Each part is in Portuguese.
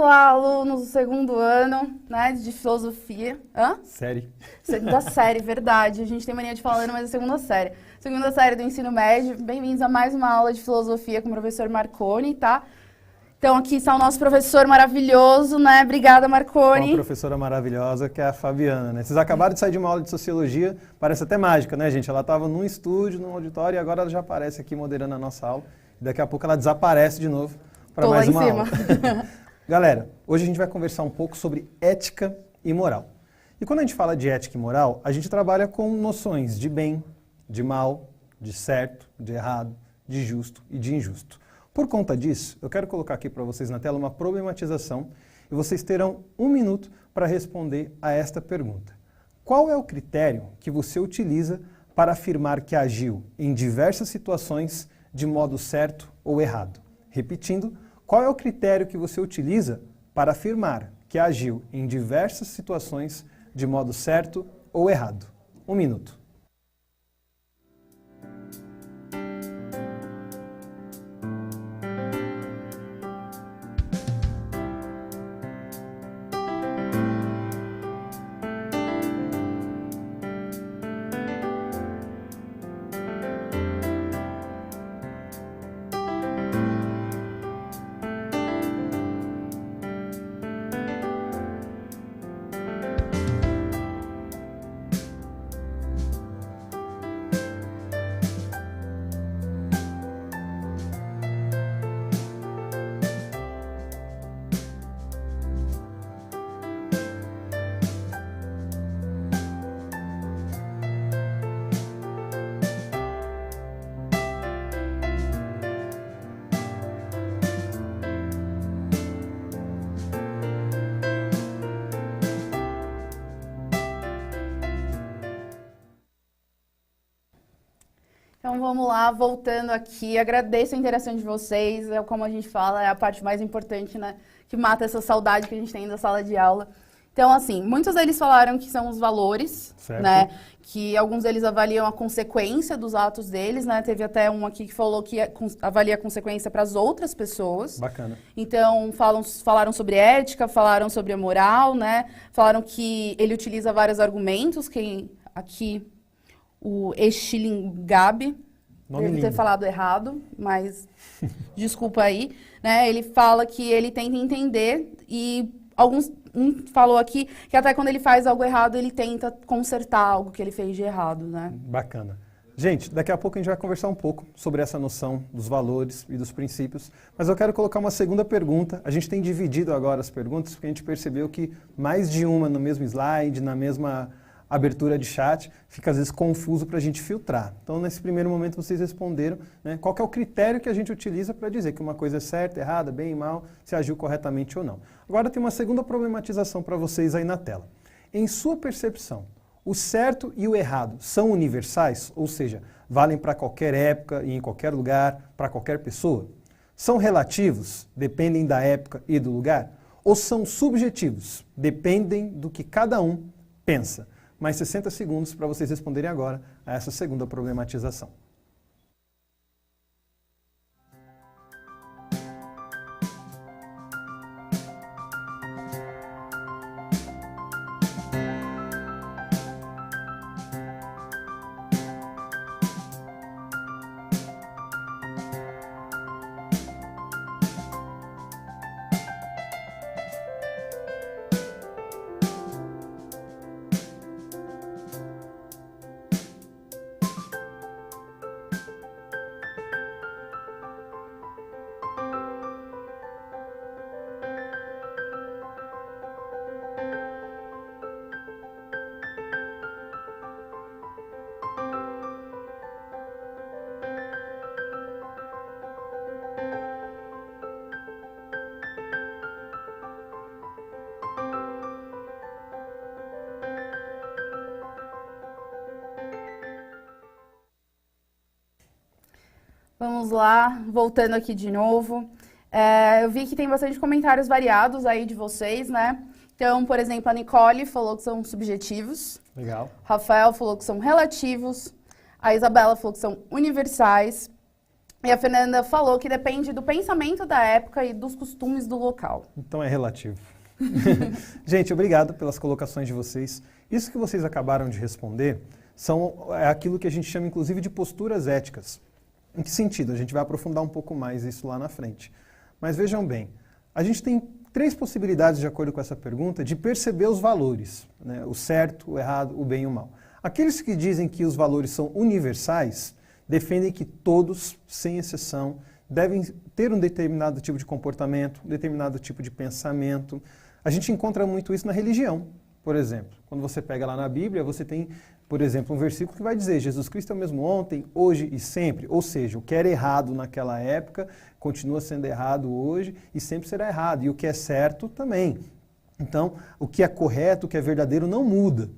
Olá, alunos do segundo ano, né, de filosofia. Série. Segunda série, verdade. A gente tem mania de falar, mas é segunda série. Segunda série do ensino médio. Bem-vindos a mais uma aula de filosofia com o professor Marconi, tá? Então, aqui está o nosso professor maravilhoso, né? Obrigada, Marconi. Uma professora maravilhosa, que é a Fabiana, né? Vocês acabaram de sair de uma aula de sociologia, parece até mágica, né, gente? Ela estava num estúdio, num auditório, e agora ela já aparece aqui moderando a nossa aula. E daqui a pouco ela desaparece de novo para mais uma aula. Galera, hoje a gente vai conversar um pouco sobre ética e moral. E quando a gente fala de ética e moral, a gente trabalha com noções de bem, de mal, de certo, de errado, de justo e de injusto. Por conta disso, eu quero colocar aqui para vocês na tela uma problematização e vocês terão 1 minuto para responder a esta pergunta. Qual é o critério que você utiliza para afirmar que agiu em diversas situações de modo certo ou errado? Repetindo, qual é o critério que você utiliza para afirmar que agiu em diversas situações de modo certo ou errado? 1 minuto. Então vamos lá, voltando aqui, agradeço a interação de vocês, como a gente fala, é a parte mais importante, né, que mata essa saudade que a gente tem da sala de aula. Então, assim, muitos deles falaram que são os valores, certo, né, que alguns deles avaliam a consequência dos atos deles, né, teve até um aqui que falou que avalia a consequência para as outras pessoas. Bacana. Então, falaram sobre ética, falaram sobre a moral, né, falaram que ele utiliza vários argumentos, que aqui... O Exilingab, deve ter falado errado, mas desculpa aí, né? Ele fala que ele tenta entender e um falou aqui que até quando ele faz algo errado, ele tenta consertar algo que ele fez de errado, né? Bacana. Gente, daqui a pouco a gente vai conversar um pouco sobre essa noção dos valores e dos princípios, mas eu quero colocar uma segunda pergunta. A gente tem dividido agora as perguntas porque a gente percebeu que mais de uma no mesmo slide, na mesma abertura de chat, fica às vezes confuso para a gente filtrar. Então, nesse primeiro momento, vocês responderam, né, qual que é o critério que a gente utiliza para dizer que uma coisa é certa, errada, bem e mal, se agiu corretamente ou não. Agora tem uma segunda problematização para vocês aí na tela. Em sua percepção, o certo e o errado são universais, ou seja, valem para qualquer época e em qualquer lugar, para qualquer pessoa? São relativos, dependem da época e do lugar? Ou são subjetivos, dependem do que cada um pensa? Mais 60 segundos para vocês responderem agora a essa segunda problematização. Vamos lá, voltando aqui de novo. Eu vi que tem bastante comentários variados aí de vocês, né? Então, por exemplo, a Nicole falou que são subjetivos. Legal. Rafael falou que são relativos. A Isabela falou que são universais. E a Fernanda falou que depende do pensamento da época e dos costumes do local. Então é relativo. Gente, obrigado pelas colocações de vocês. Isso que vocês acabaram de responder é aquilo que a gente chama, inclusive, de posturas éticas. Em que sentido? A gente vai aprofundar um pouco mais isso lá na frente. Mas vejam bem, a gente tem 3 possibilidades, de acordo com essa pergunta, de perceber os valores, né? O certo, o errado, o bem e o mal. Aqueles que dizem que os valores são universais, defendem que todos, sem exceção, devem ter um determinado tipo de comportamento, um determinado tipo de pensamento. A gente encontra muito isso na religião, por exemplo. Quando você pega lá na Bíblia, você tem, por exemplo, um versículo que vai dizer: Jesus Cristo é o mesmo ontem, hoje e sempre. Ou seja, o que era errado naquela época continua sendo errado hoje e sempre será errado. E o que é certo também. Então, o que é correto, o que é verdadeiro não muda.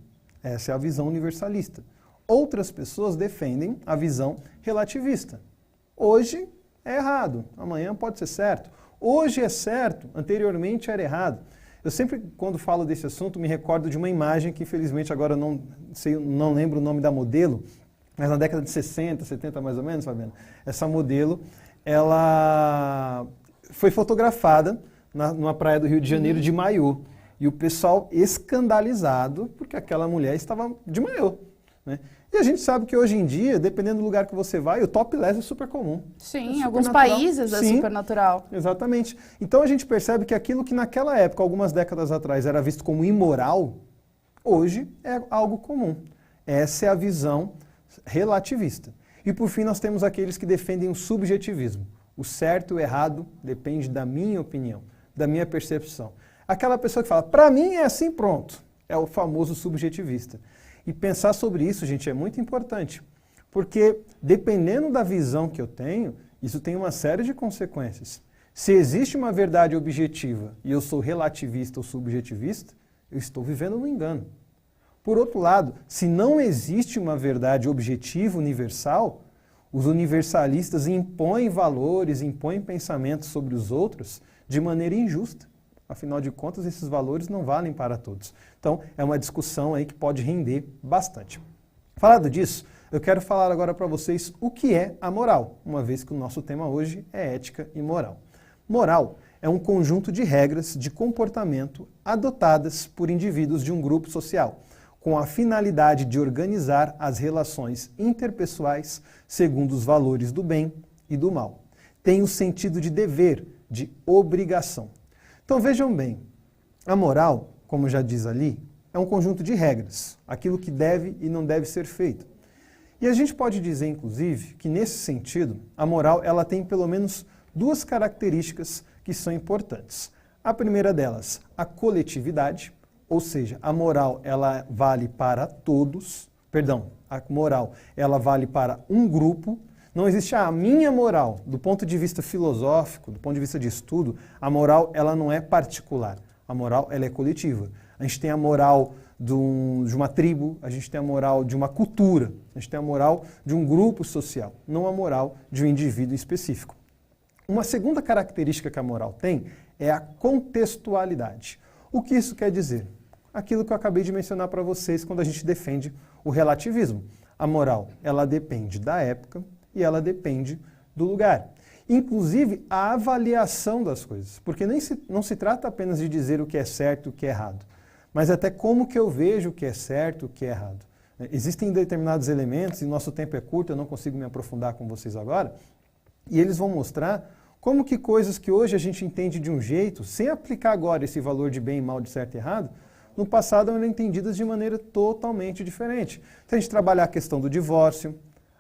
Essa é a visão universalista. Outras pessoas defendem a visão relativista. Hoje é errado, amanhã pode ser certo. Hoje é certo, anteriormente era errado. Eu sempre, quando falo desse assunto, me recordo de uma imagem que, infelizmente, agora não lembro o nome da modelo, mas na década de 60, 70 mais ou menos, Fabiana, essa modelo, ela foi fotografada numa praia do Rio de Janeiro de maiô. E o pessoal escandalizado porque aquela mulher estava de maiô, né? E a gente sabe que hoje em dia, dependendo do lugar que você vai, o topless é super comum. Sim, em alguns países é super natural. Exatamente. Então a gente percebe que aquilo que naquela época, algumas décadas atrás, era visto como imoral, hoje é algo comum. Essa é a visão relativista. E por fim nós temos aqueles que defendem o subjetivismo. O certo e o errado depende da minha opinião, da minha percepção. Aquela pessoa que fala, para mim é assim, pronto. É o famoso subjetivista. E pensar sobre isso, gente, é muito importante. Porque, dependendo da visão que eu tenho, isso tem uma série de consequências. Se existe uma verdade objetiva e eu sou relativista ou subjetivista, eu estou vivendo no engano. Por outro lado, se não existe uma verdade objetiva, universal, os universalistas impõem valores, impõem pensamentos sobre os outros de maneira injusta. Afinal de contas, esses valores não valem para todos. Então, é uma discussão aí que pode render bastante. Falado disso, eu quero falar agora para vocês o que é a moral, uma vez que o nosso tema hoje é ética e moral. Moral é um conjunto de regras de comportamento adotadas por indivíduos de um grupo social, com a finalidade de organizar as relações interpessoais segundo os valores do bem e do mal. Tem o sentido de dever, de obrigação. Então vejam bem, a moral, como já diz ali, é um conjunto de regras, aquilo que deve e não deve ser feito. E a gente pode dizer, inclusive, que nesse sentido, a moral ela tem pelo menos 2 características que são importantes. A primeira delas, a coletividade, ou seja, a moral ela vale para todos, a moral ela vale para um grupo. Não existe a minha moral. Do ponto de vista filosófico, do ponto de vista de estudo, a moral ela não é particular. A moral ela é coletiva. A gente tem a moral de uma tribo, a gente tem a moral de uma cultura, a gente tem a moral de um grupo social, não a moral de um indivíduo específico. Uma segunda característica que a moral tem é a contextualidade. O que isso quer dizer? Aquilo que eu acabei de mencionar para vocês quando a gente defende o relativismo. A moral ela depende da época, e ela depende do lugar. Inclusive, a avaliação das coisas. Porque não se trata apenas de dizer o que é certo e o que é errado, mas até como que eu vejo o que é certo e o que é errado. Existem determinados elementos, e nosso tempo é curto, eu não consigo me aprofundar com vocês agora, e eles vão mostrar como que coisas que hoje a gente entende de um jeito, sem aplicar agora esse valor de bem e mal, de certo e errado, no passado eram entendidas de maneira totalmente diferente. Então a gente trabalhar a questão do divórcio,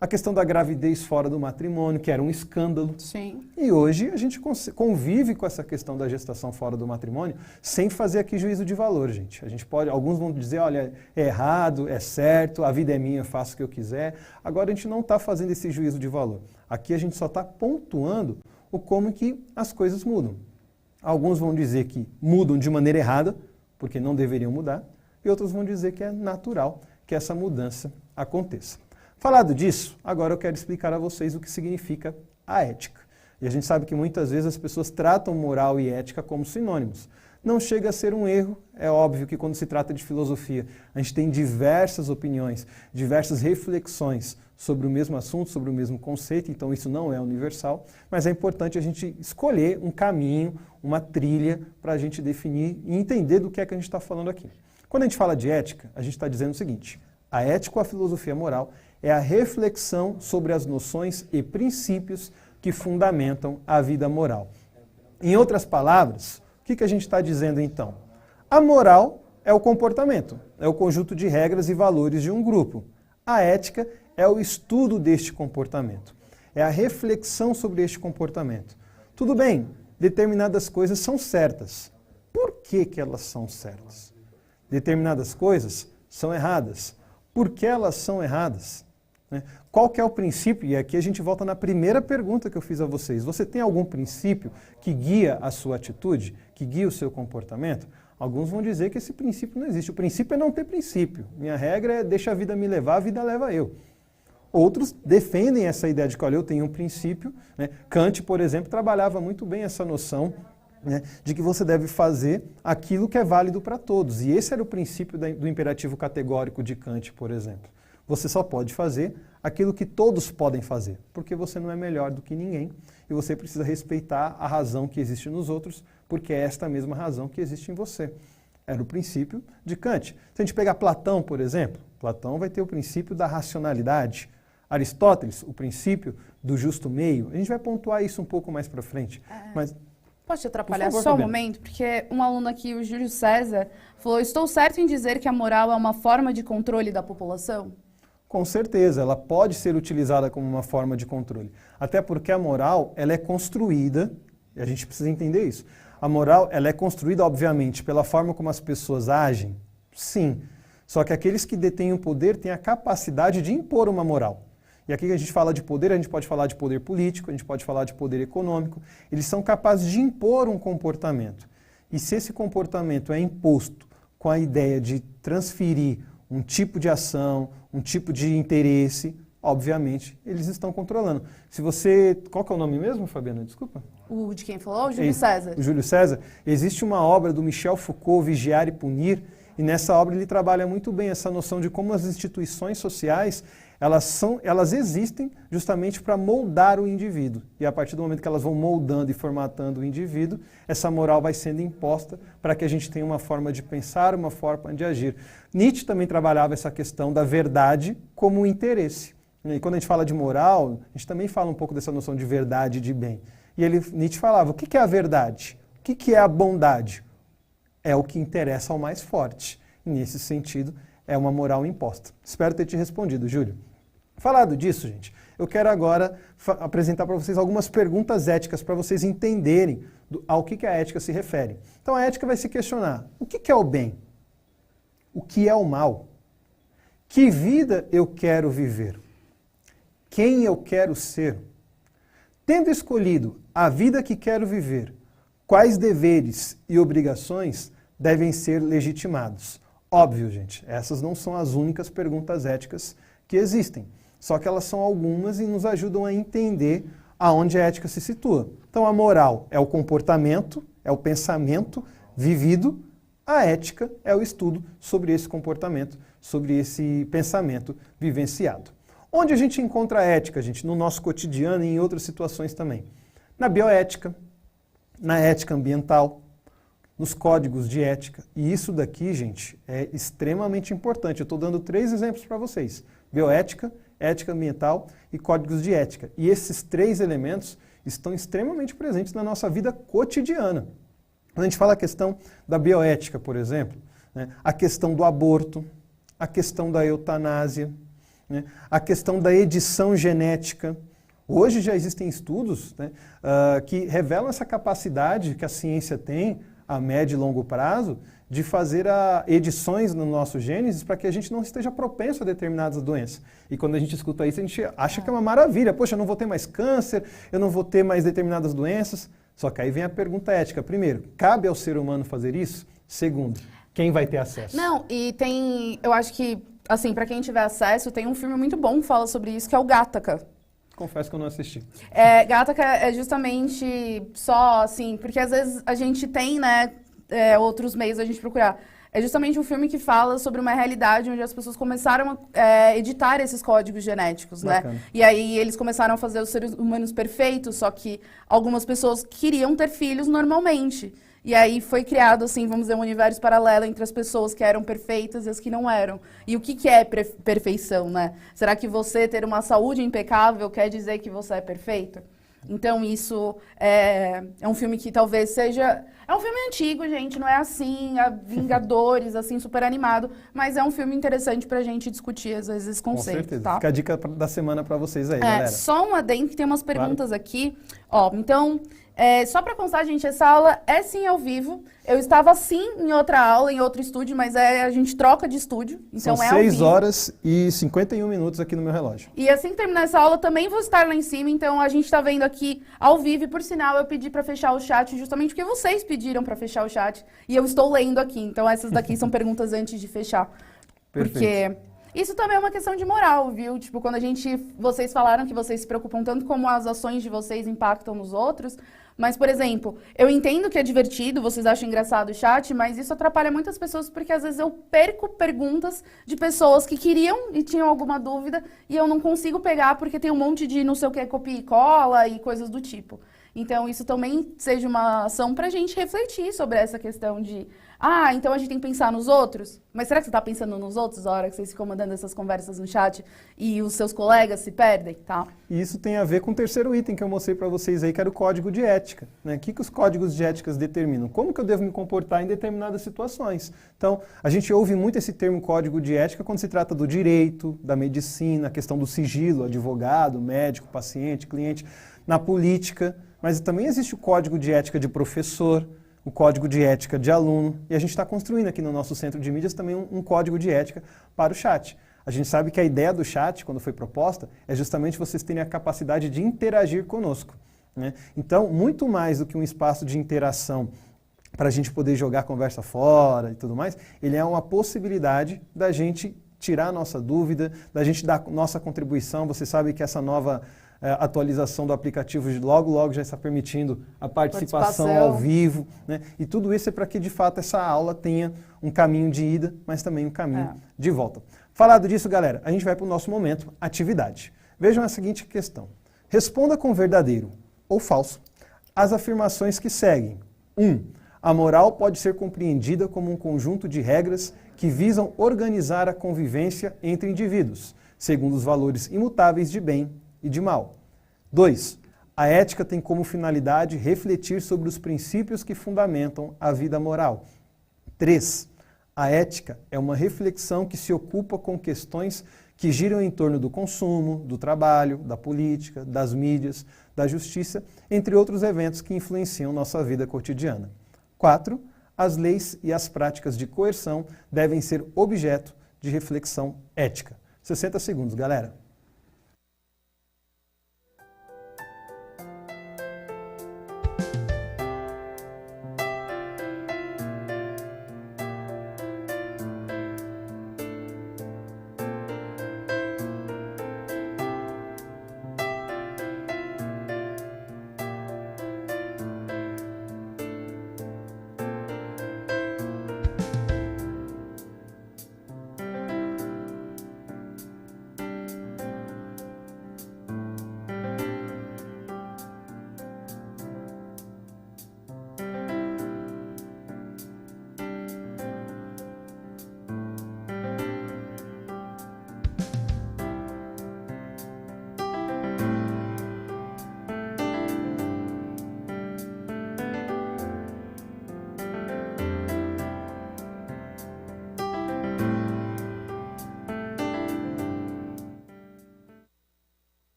a questão da gravidez fora do matrimônio, que era um escândalo. Sim. E hoje a gente convive com essa questão da gestação fora do matrimônio sem fazer aqui juízo de valor, gente. A gente pode, alguns vão dizer, olha, é errado, é certo, a vida é minha, eu faço o que eu quiser. Agora a gente não está fazendo esse juízo de valor. Aqui a gente só está pontuando o como que as coisas mudam. Alguns vão dizer que mudam de maneira errada, porque não deveriam mudar, e outros vão dizer que é natural que essa mudança aconteça. Falado disso, agora eu quero explicar a vocês o que significa a ética. E a gente sabe que muitas vezes as pessoas tratam moral e ética como sinônimos. Não chega a ser um erro, É óbvio que quando se trata de filosofia, a gente tem diversas opiniões, diversas reflexões sobre o mesmo assunto, sobre o mesmo conceito, então isso não é universal, mas é importante a gente escolher um caminho, uma trilha para a gente definir e entender do que é que a gente está falando aqui. Quando a gente fala de ética, a gente está dizendo o seguinte: a ética ou a filosofia moral é a reflexão sobre as noções e princípios que fundamentam a vida moral. Em outras palavras, o que a gente está dizendo então? A moral é o comportamento, é o conjunto de regras e valores de um grupo. A ética é o estudo deste comportamento, é a reflexão sobre este comportamento. Tudo bem, determinadas coisas são certas. Por que elas são certas? Determinadas coisas são erradas. Por que elas são erradas? Qual que é o princípio? E aqui a gente volta na primeira pergunta que eu fiz a vocês. Você tem algum princípio que guia a sua atitude, que guia o seu comportamento? Alguns vão dizer que esse princípio não existe. O princípio é não ter princípio. Minha regra é deixa a vida me levar, a vida leva eu. Outros defendem essa ideia de que, olha, eu tenho um princípio. Kant, por exemplo, trabalhava muito bem essa noção de que você deve fazer aquilo que é válido para todos. E esse era o princípio do imperativo categórico de Kant, por exemplo. Você só pode fazer aquilo que todos podem fazer, porque você não é melhor do que ninguém e você precisa respeitar a razão que existe nos outros, porque é esta mesma razão que existe em você. Era o princípio de Kant. Se a gente pegar Platão, por exemplo, Platão vai ter o princípio da racionalidade. Aristóteles, o princípio do justo meio. A gente vai pontuar isso um pouco mais para frente. Mas posso te atrapalhar só um momento? Porque um aluno aqui, o Júlio César, falou: estou certo em dizer que a moral é uma forma de controle da população? Com certeza, ela pode ser utilizada como uma forma de controle. Até porque a moral, ela é construída, e a gente precisa entender isso. A moral, ela é construída, obviamente, pela forma como as pessoas agem, sim. Só que aqueles que detêm o poder têm a capacidade de impor uma moral. E aqui que a gente fala de poder, a gente pode falar de poder político, a gente pode falar de poder econômico. Eles são capazes de impor um comportamento. E se esse comportamento é imposto com a ideia de transferir um tipo de ação, um tipo de interesse, obviamente, eles estão controlando. Se você... Qual que é o nome mesmo, Fabiana? Desculpa. O de quem falou? O Júlio César. O Júlio César. Existe uma obra do Michel Foucault, Vigiar e Punir, e nessa obra ele trabalha muito bem essa noção de como as instituições sociais, elas existem justamente para moldar o indivíduo. E a partir do momento que elas vão moldando e formatando o indivíduo, essa moral vai sendo imposta para que a gente tenha uma forma de pensar, uma forma de agir. Nietzsche também trabalhava essa questão da verdade como um interesse. E quando a gente fala de moral, a gente também fala um pouco dessa noção de verdade e de bem. E Nietzsche falava: o que é a verdade? O que é a bondade? É o que interessa ao mais forte. E nesse sentido, é uma moral imposta. Espero ter te respondido, Júlio. Falado disso, gente, eu quero agora apresentar para vocês algumas perguntas éticas para vocês entenderem ao que a ética se refere. Então a ética vai se questionar: o que é o bem? O que é o mal? Que vida eu quero viver? Quem eu quero ser? Tendo escolhido a vida que quero viver, quais deveres e obrigações devem ser legitimados? Óbvio, gente, essas não são as únicas perguntas éticas que existem. Só que elas são algumas e nos ajudam a entender aonde a ética se situa. Então a moral é o comportamento, é o pensamento vivido. A ética é o estudo sobre esse comportamento, sobre esse pensamento vivenciado. Onde a gente encontra a ética, gente? No nosso cotidiano e em outras situações também. Na bioética, na ética ambiental, nos códigos de ética. E isso daqui, gente, é extremamente importante. Eu estou dando 3 exemplos para vocês: bioética, ética ambiental e códigos de ética. E esses 3 elementos estão extremamente presentes na nossa vida cotidiana. Quando a gente fala a questão da bioética, por exemplo, a questão do aborto, a questão da eutanásia, a questão da edição genética. Hoje já existem estudos que revelam essa capacidade que a ciência tem a médio e longo prazo de fazer edições no nosso genes para que a gente não esteja propenso a determinadas doenças. E quando a gente escuta isso, a gente acha que é uma maravilha. Poxa, eu não vou ter mais câncer, eu não vou ter mais determinadas doenças. Só que aí vem a pergunta ética. Primeiro, cabe ao ser humano fazer isso? Segundo, quem vai ter acesso? Não, e tem, eu acho que, assim, para quem tiver acesso, tem um filme muito bom que fala sobre isso, que é o Gattaca. Confesso que eu não assisti. Gattaca é justamente só, assim, porque às vezes a gente tem, outros meios a gente procurar. É justamente um filme que fala sobre uma realidade onde as pessoas começaram a editar esses códigos genéticos, Bacana. né? E aí eles começaram a fazer os seres humanos perfeitos, só que algumas pessoas queriam ter filhos normalmente. E aí foi criado, assim, vamos dizer, um universo paralelo entre as pessoas que eram perfeitas e as que não eram. E o que é perfeição, né? Será que você ter uma saúde impecável quer dizer que você é perfeito? Então, isso é um filme que talvez seja... É um filme antigo, gente, não é assim, Vingadores, assim, super animado, mas é um filme interessante pra gente discutir, às vezes, esse conceito, Com certeza. tá? Fica a dica da semana pra vocês aí, galera. Só um adendo, que tem umas perguntas aqui. Ó, então, só pra constar, gente, essa aula é sim ao vivo. Eu estava sim em outra aula, em outro estúdio, mas a gente troca de estúdio, então São é ao vivo. 6 horas e 51 minutos aqui no meu relógio. E assim que terminar essa aula, também vou estar lá em cima, então a gente está vendo aqui ao vivo, e por sinal eu pedi para fechar o chat justamente porque vocês pediram para fechar o chat, e eu estou lendo aqui, então essas daqui são perguntas antes de fechar. Perfeito. Porque isso também é uma questão de moral, viu? Tipo, quando vocês falaram que vocês se preocupam tanto como as ações de vocês impactam nos outros, mas, por exemplo, eu entendo que é divertido, vocês acham engraçado o chat, mas isso atrapalha muitas pessoas, porque às vezes eu perco perguntas de pessoas que queriam e tinham alguma dúvida, e eu não consigo pegar porque tem um monte de não sei o que, copia e cola e coisas do tipo. Então, isso também seja uma ação pra gente refletir sobre essa questão de então a gente tem que pensar nos outros? Mas será que você tá pensando nos outros na hora que vocês ficam mandando essas conversas no chat e os seus colegas se perdem, tá? E isso tem a ver com o terceiro item que eu mostrei para vocês aí, que era o código de ética, né? O que os códigos de ética determinam? Como que eu devo me comportar em determinadas situações? Então, a gente ouve muito esse termo código de ética quando se trata do direito, da medicina, a questão do sigilo, advogado, médico, paciente, cliente, na política, mas também existe o código de ética de professor, o código de ética de aluno, e a gente está construindo aqui no nosso centro de mídias também um código de ética para o chat. A gente sabe que a ideia do chat, quando foi proposta, é justamente vocês terem a capacidade de interagir conosco, né? Então, muito mais do que um espaço de interação para a gente poder jogar conversa fora e tudo mais, ele é uma possibilidade da gente tirar a nossa dúvida, da gente dar nossa contribuição. Você sabe que essa nova atualização do aplicativo logo já está permitindo a participação ao vivo, né? E tudo isso é para que de fato essa aula tenha um caminho de ida, mas também um caminho de volta. Falado disso, galera, a gente vai para o nosso momento atividade. Vejam a seguinte questão. Responda com verdadeiro ou falso as afirmações que seguem. 1. A moral pode ser compreendida como um conjunto de regras que visam organizar a convivência entre indivíduos, segundo os valores imutáveis de bem e de mal. 2. A ética tem como finalidade refletir sobre os princípios que fundamentam a vida moral. 3. A ética é uma reflexão que se ocupa com questões que giram em torno do consumo, do trabalho, da política, das mídias, da justiça, entre outros eventos que influenciam nossa vida cotidiana. 4. As leis e as práticas de coerção devem ser objeto de reflexão ética. 60 segundos, galera.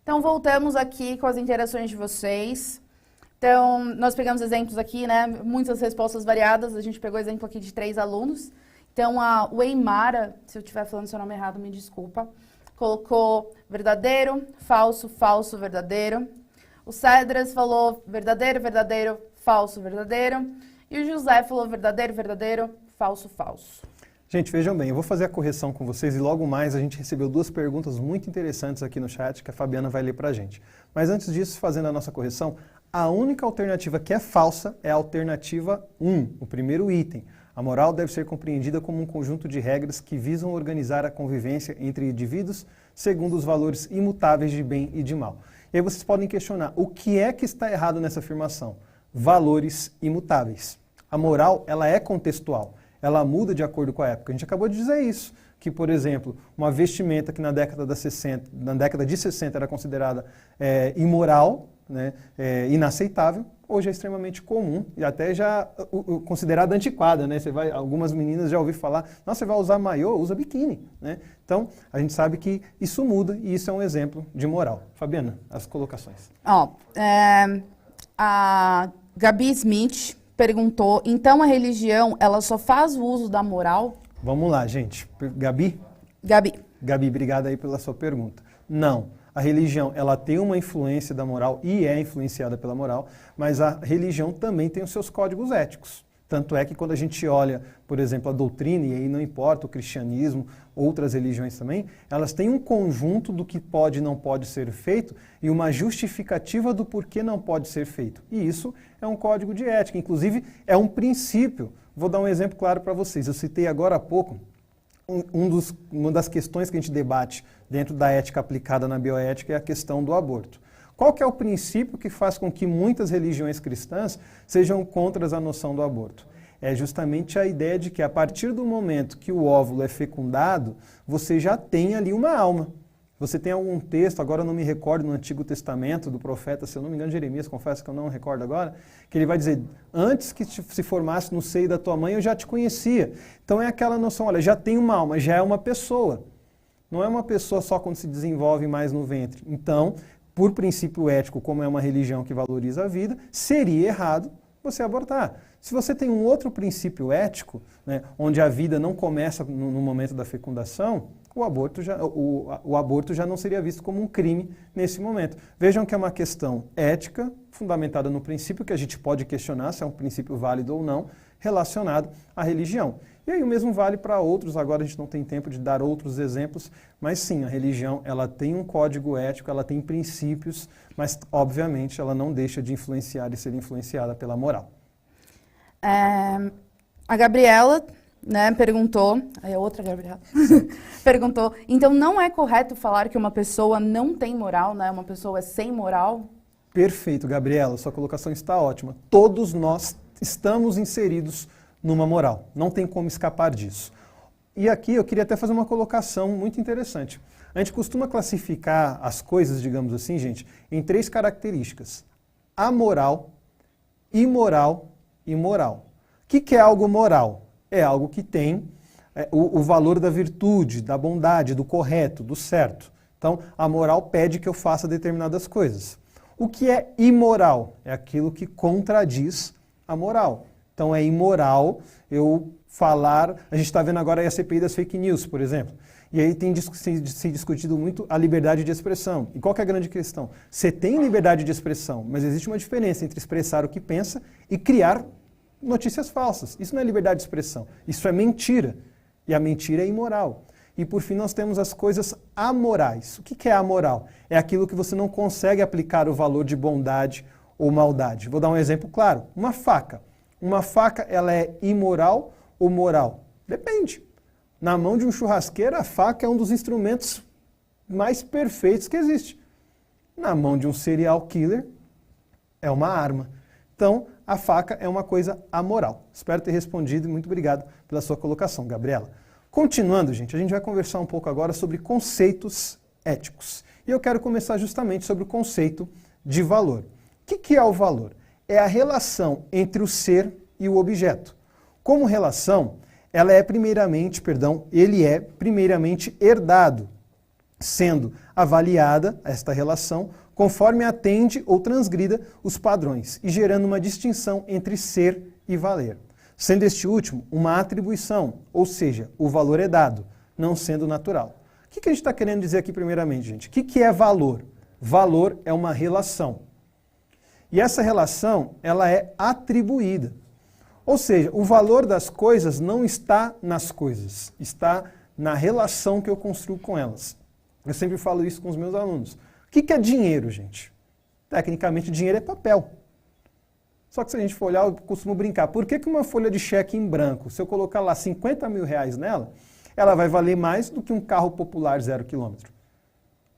Então, voltamos aqui com as interações de vocês. Então, nós pegamos exemplos aqui, né? Muitas respostas variadas. A gente pegou exemplo aqui de 3 alunos. Então, a Weimara, se eu estiver falando seu nome errado, me desculpa, colocou verdadeiro, falso, falso, verdadeiro. O Cedras falou verdadeiro, verdadeiro, falso, verdadeiro. E o José falou verdadeiro, verdadeiro, falso, falso. Gente, vejam bem, eu vou fazer a correção com vocês e logo mais a gente recebeu 2 perguntas muito interessantes aqui no chat que a Fabiana vai ler pra gente. Mas antes disso, fazendo a nossa correção, A única alternativa que é falsa é a alternativa 1, o primeiro item. A moral deve ser compreendida como um conjunto de regras que visam organizar a convivência entre indivíduos segundo os valores imutáveis de bem e de mal. E aí vocês podem questionar, o que é que está errado nessa afirmação? Valores imutáveis. A moral, ela é contextual, ela muda de acordo com a época. A gente acabou de dizer isso, que, por exemplo, uma vestimenta que na década de 60 era considerada imoral, né, inaceitável, hoje é extremamente comum e até já considerada antiquada, né? Algumas meninas já ouviram falar, nossa, você vai usar maiô, usa biquíni, né? Então, a gente sabe que isso muda e isso é um exemplo de moral. Fabiana, as colocações. A Gabi Smith perguntou, então a religião, ela só faz o uso da moral? Vamos lá, gente. Gabi? Gabi, obrigado aí pela sua pergunta. Não. A religião, ela tem uma influência da moral e é influenciada pela moral, mas a religião também tem os seus códigos éticos. Tanto é que quando a gente olha, por exemplo, a doutrina, e aí não importa o cristianismo, outras religiões também, elas têm um conjunto do que pode e não pode ser feito e uma justificativa do porquê não pode ser feito. E isso é um código de ética, inclusive é um princípio. Vou dar um exemplo claro para vocês. Eu citei agora há pouco uma das questões que a gente debate dentro da ética aplicada na bioética é a questão do aborto. Qual que é o princípio que faz com que muitas religiões cristãs sejam contra a noção do aborto? É justamente a ideia de que a partir do momento que o óvulo é fecundado, você já tem ali uma alma. Você tem algum texto, agora eu não me recordo, no Antigo Testamento, do profeta, se eu não me engano, Jeremias, confesso que eu não recordo agora, que ele vai dizer, antes que se formasse no seio da tua mãe, eu já te conhecia. Então é aquela noção, olha, já tem uma alma, já é uma pessoa. Não é uma pessoa só quando se desenvolve mais no ventre. Então, por princípio ético, como é uma religião que valoriza a vida, seria errado você abortar. Se você tem um outro princípio ético, né, onde a vida não começa no momento da fecundação, o aborto já não seria visto como um crime nesse momento. Vejam que é uma questão ética, fundamentada no princípio, que a gente pode questionar se é um princípio válido ou não, relacionado à religião. E aí o mesmo vale para outros, agora a gente não tem tempo de dar outros exemplos, mas sim, a religião ela tem um código ético, ela tem princípios, mas obviamente ela não deixa de influenciar e ser influenciada pela moral. A Gabriela, né, perguntou, aí a outra Gabriela, perguntou, então não é correto falar que uma pessoa não tem moral, né, uma pessoa é sem moral? Perfeito, Gabriela, sua colocação está ótima. Todos nós estamos inseridos numa moral, não tem como escapar disso. E aqui eu queria até fazer uma colocação muito interessante. A gente costuma classificar as coisas, digamos assim, gente, em 3 características: amoral, imoral e moral. O que é algo moral? É algo que tem o valor da virtude, da bondade, do correto, do certo. Então, a moral pede que eu faça determinadas coisas. O que é imoral? É aquilo que contradiz a moral. Então, é imoral eu falar... A gente está vendo agora aí a CPI das fake news, por exemplo. E aí tem se discutido muito a liberdade de expressão. E qual que é a grande questão? Você tem liberdade de expressão, mas existe uma diferença entre expressar o que pensa e criar notícias falsas. Isso não é liberdade de expressão, isso é mentira. E a mentira é imoral. E por fim nós temos as coisas amorais. O que é amoral? É aquilo que você não consegue aplicar o valor de bondade ou maldade. Vou dar um exemplo claro. Uma faca. Uma faca, ela é imoral ou moral? Depende. Na mão de um churrasqueiro, a faca é um dos instrumentos mais perfeitos que existe. Na mão de um serial killer, é uma arma. Então, a faca é uma coisa amoral. Espero ter respondido e muito obrigado pela sua colocação, Gabriela. Continuando, gente, a gente vai conversar um pouco agora sobre conceitos éticos. E eu quero começar justamente sobre o conceito de valor. O que é o valor? É a relação entre o ser e o objeto. Como relação, ele é primeiramente herdado, sendo avaliada esta relação conforme atende ou transgrida os padrões e gerando uma distinção entre ser e valer. Sendo este último uma atribuição, ou seja, o valor é dado, não sendo natural. O que a gente está querendo dizer aqui primeiramente, gente? O que é valor? Valor é uma relação. E essa relação, ela é atribuída. Ou seja, o valor das coisas não está nas coisas, está na relação que eu construo com elas. Eu sempre falo isso com os meus alunos. O que é dinheiro, gente? Tecnicamente, dinheiro é papel. Só que se a gente for olhar, eu costumo brincar, por que uma folha de cheque em branco, se eu colocar lá 50 mil reais nela, ela vai valer mais do que um carro popular 0 quilômetro?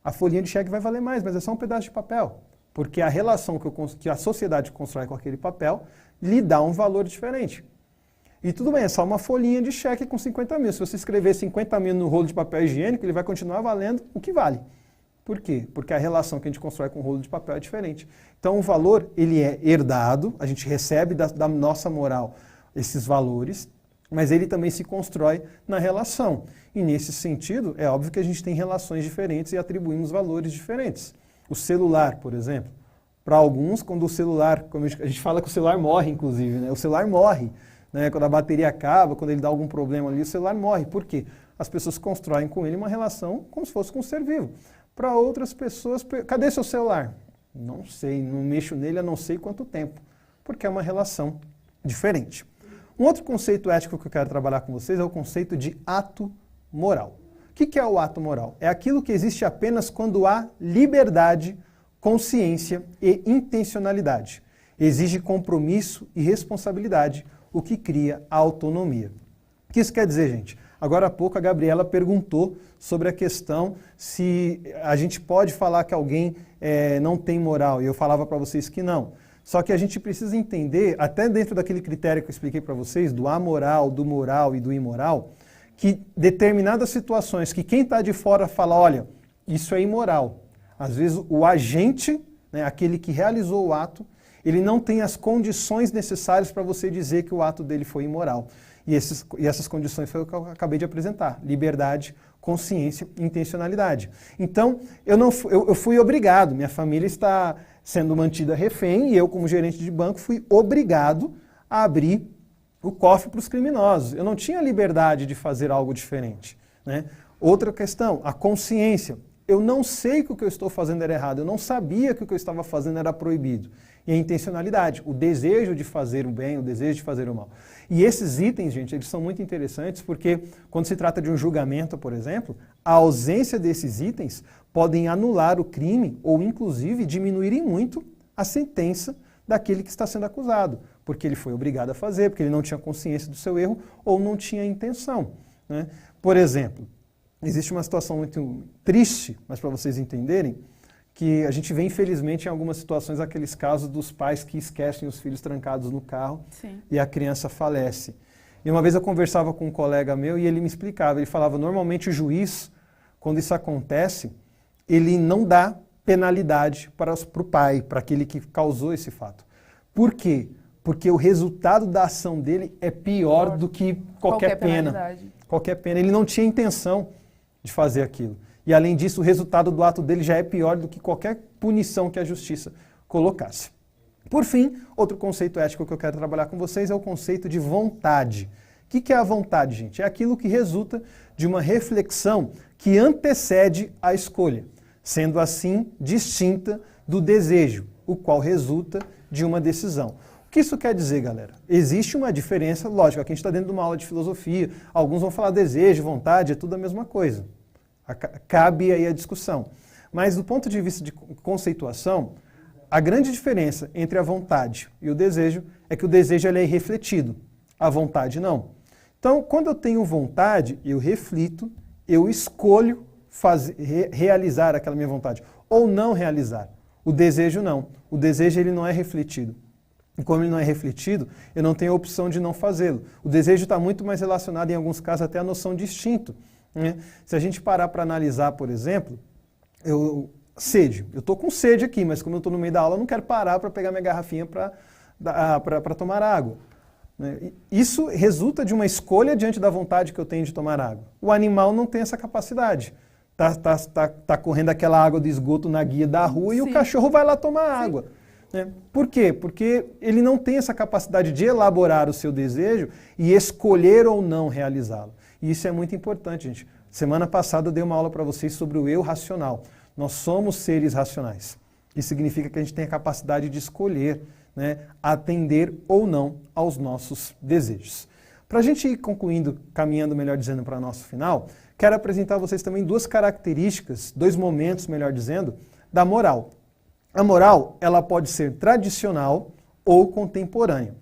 A folhinha de cheque vai valer mais, mas é só um pedaço de papel. Porque a relação que a sociedade constrói com aquele papel lhe dá um valor diferente. E tudo bem, é só uma folhinha de cheque com 50 mil. Se você escrever 50 mil no rolo de papel higiênico, ele vai continuar valendo o que vale. Por quê? Porque a relação que a gente constrói com o rolo de papel é diferente. Então o valor, ele é herdado, a gente recebe da nossa moral esses valores, mas ele também se constrói na relação. E nesse sentido, é óbvio que a gente tem relações diferentes e atribuímos valores diferentes. O celular, por exemplo, para alguns, quando o celular, como a gente fala que o celular morre, inclusive, né? O celular morre, né? Quando a bateria acaba, quando ele dá algum problema ali, o celular morre. Por quê? As pessoas constroem com ele uma relação como se fosse com um ser vivo. Para outras pessoas, cadê seu celular? Não sei, não mexo nele há não sei quanto tempo, porque é uma relação diferente. Um outro conceito ético que eu quero trabalhar com vocês é o conceito de ato moral. O que é o ato moral? É aquilo que existe apenas quando há liberdade, consciência e intencionalidade. Exige compromisso e responsabilidade, o que cria a autonomia. O que isso quer dizer, gente? Agora há pouco a Gabriela perguntou sobre a questão se a gente pode falar que alguém não tem moral, e eu falava para vocês que não. Só que a gente precisa entender, até dentro daquele critério que eu expliquei para vocês, do amoral, do moral e do imoral, que determinadas situações que quem está de fora fala, olha, isso é imoral. Às vezes o agente, né, aquele que realizou o ato, ele não tem as condições necessárias para você dizer que o ato dele foi imoral. E essas condições foi o que eu acabei de apresentar. Liberdade, consciência e intencionalidade. Então, eu fui obrigado, minha família está sendo mantida refém e eu, como gerente de banco, fui obrigado a abrir o cofre para os criminosos. Eu não tinha liberdade de fazer algo diferente, né? Outra questão, a consciência. Eu não sei que o que eu estou fazendo era errado, eu não sabia que o que eu estava fazendo era proibido. E a intencionalidade, o desejo de fazer o bem, o desejo de fazer o mal. E esses itens, gente, eles são muito interessantes porque quando se trata de um julgamento, por exemplo, a ausência desses itens podem anular o crime ou, inclusive, diminuírem muito a sentença daquele que está sendo acusado, porque ele foi obrigado a fazer, porque ele não tinha consciência do seu erro ou não tinha intenção, né? Por exemplo, existe uma situação muito triste, mas para vocês entenderem, que a gente vê, infelizmente, em algumas situações, aqueles casos dos pais que esquecem os filhos trancados no carro. Sim. E a criança falece. E uma vez eu conversava com um colega meu e ele me explicava, ele falava, normalmente o juiz, quando isso acontece, ele não dá penalidade para o pai, para aquele que causou esse fato. Por quê? Porque o resultado da ação dele é pior do que qualquer pena. Qualquer pena. Ele não tinha intenção de fazer aquilo. E, além disso, o resultado do ato dele já é pior do que qualquer punição que a justiça colocasse. Por fim, outro conceito ético que eu quero trabalhar com vocês é o conceito de vontade. O que é a vontade, gente? É aquilo que resulta de uma reflexão que antecede a escolha, sendo assim distinta do desejo, o qual resulta de uma decisão. O que isso quer dizer, galera? Existe uma diferença, lógico, aqui a gente está dentro de uma aula de filosofia, alguns vão falar desejo, vontade, é tudo a mesma coisa. Cabe aí a discussão. Mas do ponto de vista de conceituação, a grande diferença entre a vontade e o desejo é que o desejo ele é irrefletido, a vontade não. Então, quando eu tenho vontade, eu reflito, eu escolho realizar aquela minha vontade, ou não realizar. O desejo não. O desejo ele não é refletido. E como ele não é refletido, eu não tenho a opção de não fazê-lo. O desejo está muito mais relacionado, em alguns casos, até a noção de instinto. Se a gente parar para analisar, por exemplo, sede. Eu estou com sede aqui, mas como eu estou no meio da aula, eu não quero parar para pegar minha garrafinha para tomar água. Isso resulta de uma escolha diante da vontade que eu tenho de tomar água. O animal não tem essa capacidade. Tá correndo aquela água do esgoto na guia da rua e o cachorro vai lá tomar água. Por quê? Porque ele não tem essa capacidade de elaborar o seu desejo e escolher ou não realizá-lo. E isso é muito importante, gente. Semana passada eu dei uma aula para vocês sobre o eu racional. Nós somos seres racionais. Isso significa que a gente tem a capacidade de escolher, né, atender ou não aos nossos desejos. Para a gente ir concluindo, caminhando, melhor dizendo, para o nosso final, quero apresentar a vocês também duas características, dois momentos, melhor dizendo, da moral. A moral, ela pode ser tradicional ou contemporânea.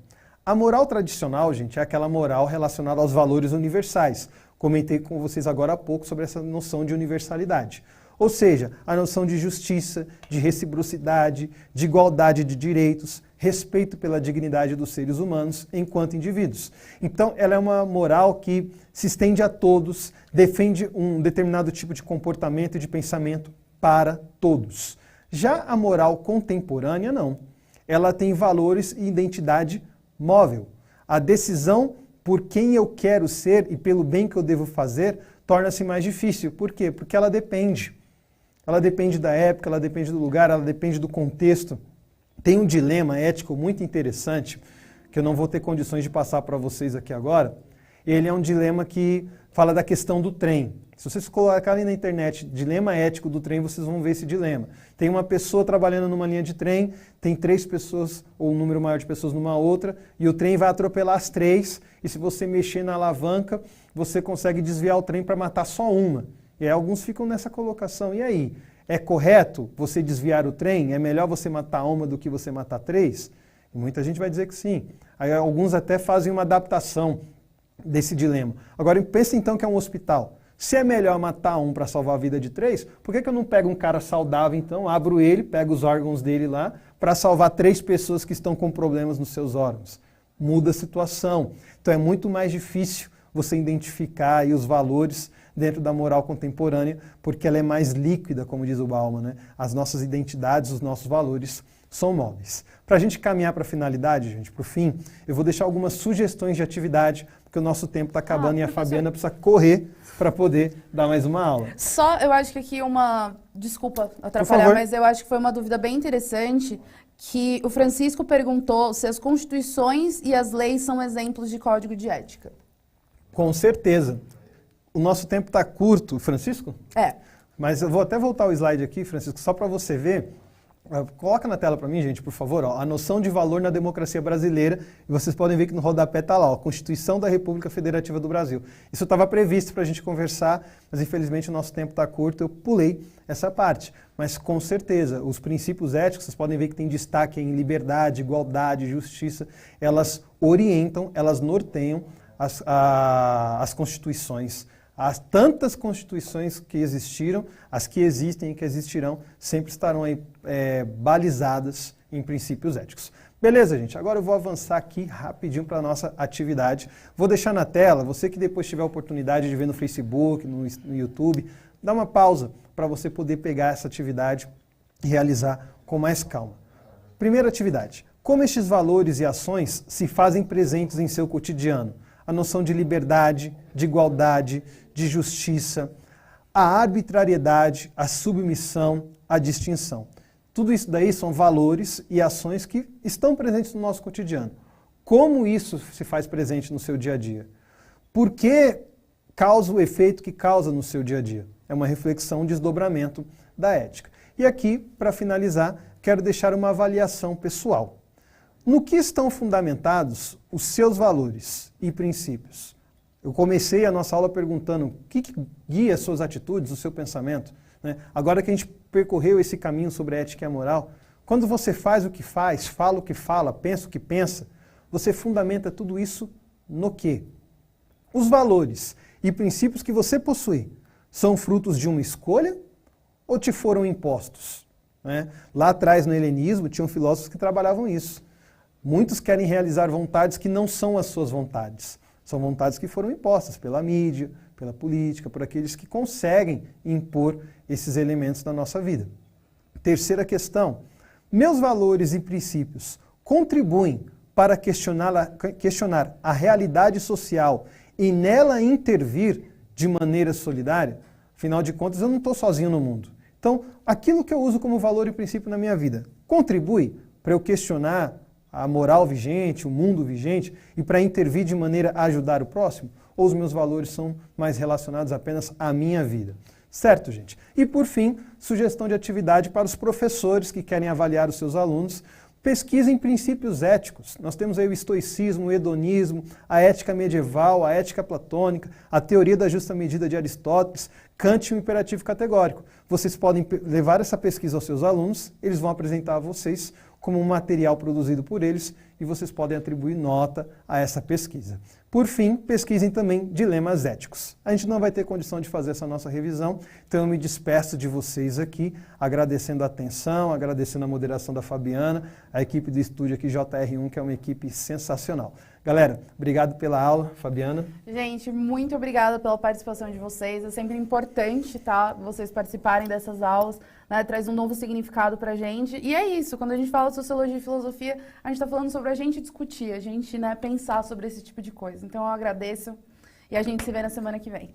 A moral tradicional, gente, é aquela moral relacionada aos valores universais. Comentei com vocês agora há pouco sobre essa noção de universalidade. Ou seja, a noção de justiça, de reciprocidade, de igualdade de direitos, respeito pela dignidade dos seres humanos enquanto indivíduos. Então, ela é uma moral que se estende a todos, defende um determinado tipo de comportamento e de pensamento para todos. Já a moral contemporânea, não. Ela tem valores e identidade móvel. A decisão por quem eu quero ser e pelo bem que eu devo fazer torna-se mais difícil. Por quê? Porque ela depende. Ela depende da época, ela depende do lugar, ela depende do contexto. Tem um dilema ético muito interessante, que eu não vou ter condições de passar para vocês aqui agora. Ele é um dilema que fala da questão do trem. Se vocês colocarem na internet dilema ético do trem, vocês vão ver esse dilema. Tem uma pessoa trabalhando numa linha de trem, tem 3 pessoas, ou um número maior de pessoas numa outra, e o trem vai atropelar as 3, e se você mexer na alavanca, você consegue desviar o trem para matar só uma. E aí alguns ficam nessa colocação. E aí? É correto você desviar o trem? É melhor você matar uma do que você matar 3? E muita gente vai dizer que sim. Aí alguns até fazem uma adaptação desse dilema. Agora pensa então que é um hospital. Se é melhor matar um para salvar a vida de 3, por que eu não pego um cara saudável então, abro ele, pego os órgãos dele lá, para salvar 3 pessoas que estão com problemas nos seus órgãos? Muda a situação. Então é muito mais difícil você identificar aí os valores dentro da moral contemporânea, porque ela é mais líquida, como diz o Bauman, né? As nossas identidades, os nossos valores são móveis. Para a gente caminhar para a finalidade, gente, para o fim, eu vou deixar algumas sugestões de atividade, porque o nosso tempo está acabando e a Fabiana precisa correr para poder dar mais uma aula. Só, eu acho que aqui desculpa atrapalhar, mas eu acho que foi uma dúvida bem interessante, que o Francisco perguntou se as constituições e as leis são exemplos de código de ética. Com certeza. O nosso tempo está curto, Francisco? É. Mas eu vou até voltar o slide aqui, Francisco, só para você ver. Coloca na tela para mim, gente, por favor, ó, a noção de valor na democracia brasileira. E vocês podem ver que no rodapé está lá, ó, Constituição da República Federativa do Brasil. Isso estava previsto para a gente conversar, mas infelizmente o nosso tempo está curto, eu pulei essa parte. Mas com certeza, os princípios éticos, vocês podem ver que tem destaque em liberdade, igualdade, justiça. Elas orientam, elas norteiam as constituições. As tantas constituições que existiram, as que existem e que existirão, sempre estarão aí balizadas em princípios éticos. Beleza, gente? Agora eu vou avançar aqui rapidinho para a nossa atividade. Vou deixar na tela, você que depois tiver a oportunidade de ver no Facebook, no YouTube, dá uma pausa para você poder pegar essa atividade e realizar com mais calma. Primeira atividade. Como estes valores e ações se fazem presentes em seu cotidiano? A noção de liberdade, de igualdade, de justiça, a arbitrariedade, a submissão, a distinção. Tudo isso daí são valores e ações que estão presentes no nosso cotidiano. Como isso se faz presente no seu dia a dia? Por que causa o efeito que causa no seu dia a dia? É uma reflexão, um desdobramento da ética. E aqui, para finalizar, quero deixar uma avaliação pessoal. No que estão fundamentados os seus valores e princípios? Eu comecei a nossa aula perguntando o que guia as suas atitudes, o seu pensamento, né? Agora que a gente percorreu esse caminho sobre a ética e a moral, quando você faz o que faz, fala o que fala, pensa o que pensa, você fundamenta tudo isso no quê? Os valores e princípios que você possui são frutos de uma escolha ou te foram impostos? Né? Lá atrás, no helenismo, tinham filósofos que trabalhavam isso. Muitos querem realizar vontades que não são as suas vontades. São vontades que foram impostas pela mídia, pela política, por aqueles que conseguem impor esses elementos na nossa vida. Terceira questão. Meus valores e princípios contribuem para questionar a realidade social e nela intervir de maneira solidária? Afinal de contas, eu não estou sozinho no mundo. Então, aquilo que eu uso como valor e princípio na minha vida contribui para eu questionar a moral vigente, o mundo vigente, e para intervir de maneira a ajudar o próximo? Ou os meus valores são mais relacionados apenas à minha vida? Certo, gente? E por fim, sugestão de atividade para os professores que querem avaliar os seus alunos. Pesquisem princípios éticos. Nós temos aí o estoicismo, o hedonismo, a ética medieval, a ética platônica, a teoria da justa medida de Aristóteles, Kant e o imperativo categórico. Vocês podem levar essa pesquisa aos seus alunos, eles vão apresentar a vocês como um material produzido por eles e vocês podem atribuir nota a essa pesquisa. Por fim, pesquisem também dilemas éticos. A gente não vai ter condição de fazer essa nossa revisão, então eu me despeço de vocês aqui, agradecendo a atenção, agradecendo a moderação da Fabiana, a equipe do estúdio aqui JR1, que é uma equipe sensacional. Galera, obrigado pela aula, Fabiana. Gente, muito obrigada pela participação de vocês. É sempre importante, tá, vocês participarem dessas aulas, né, traz um novo significado pra gente. E é isso, quando a gente fala de sociologia e filosofia, a gente tá falando sobre a gente discutir, a gente, né, pensar sobre esse tipo de coisa. Então eu agradeço e a gente se vê na semana que vem.